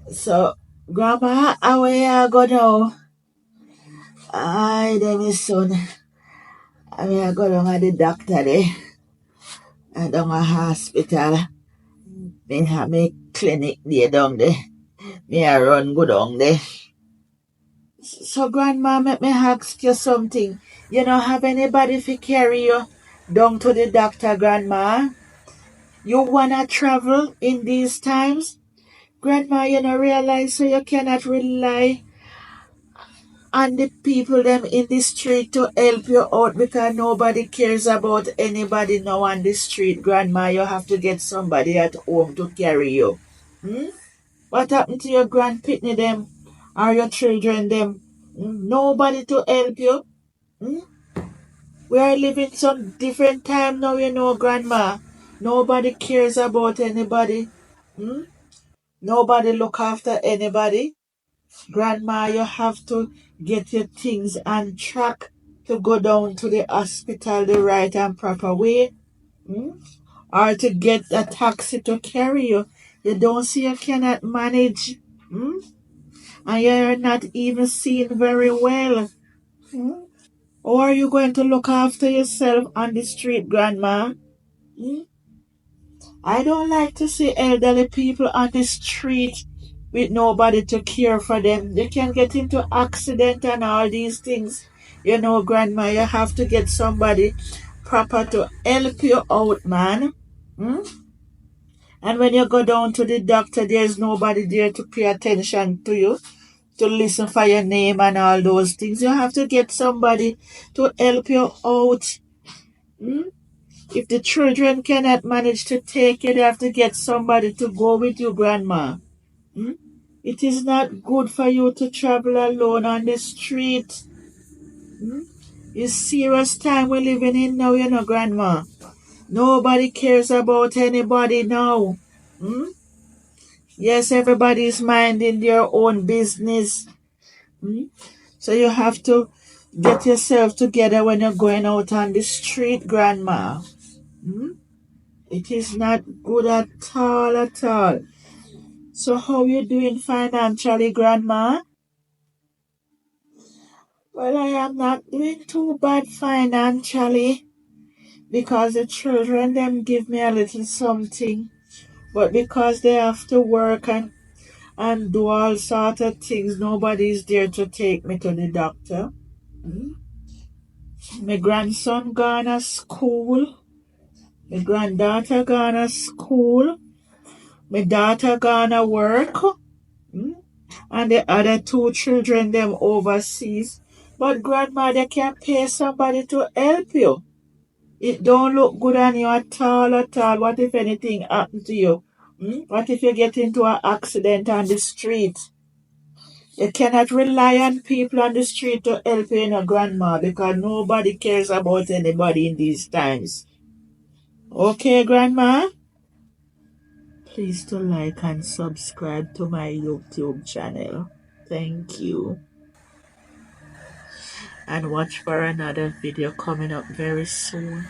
So, Grandma, how are you go now? Ay, then my son. I mean, I go down at the doctor there. I down a hospital. Me have me clinic there down there. Me I run go down there. So, Grandma, let me ask you something. You don't have anybody to carry you down to the doctor, Grandma? You wanna travel in these times? Grandma, you don't realize so you cannot rely on the people them in the street to help you out because nobody cares about anybody now on the street. Grandma, you have to get somebody at home to carry you. Hmm? What happened to your grandpitney them or your children them? Hmm? Nobody to help you. Hmm? We are living some different time now, Grandma. Nobody cares about anybody. Hmm? Nobody look after anybody. Grandma, you have to get your things on track to go down to the hospital the right and proper way. Hmm? Or to get a taxi to carry you. You don't see you cannot manage. Hmm? And you're not even seeing very well. Hmm? Or are you going to look after yourself on the street, Grandma? Hmm? I don't like to see elderly people on the street with nobody to care for them. They can get into accident and all these things. Grandma, you have to get somebody proper to help you out, man. Hmm? And when you go down to the doctor, there's nobody there to pay attention to you, to listen for your name and all those things. You have to get somebody to help you out. Hmm? If the children cannot manage to take you, they have to get somebody to go with you, Grandma. Hmm? It is not good for you to travel alone on the street. Hmm? It's serious time we're living in now, Grandma. Nobody cares about anybody now. Hmm? Yes, everybody is minding their own business. Hmm? So you have to get yourself together when you're going out on the street, Grandma. Hmm? It is not good at all, at all. So how you doing financially, Grandma? Well, I am not doing too bad financially because the children them give me a little something. But because they have to work and do all sort of things, nobody is there to take me to the doctor. Mm. My grandson gone to school. My granddaughter gone to school. My daughter gone to work. Mm. And the other two children them overseas. But grandma, they can pay somebody to help you. It don't look good on you at all, at all. What if anything happened to you? Hmm? What if you get into an accident on the street? You cannot rely on people on the street to help you, grandma, because nobody cares about anybody in these times. Okay, grandma? Please to like and subscribe to my YouTube channel. Thank you. And watch for another video coming up very soon.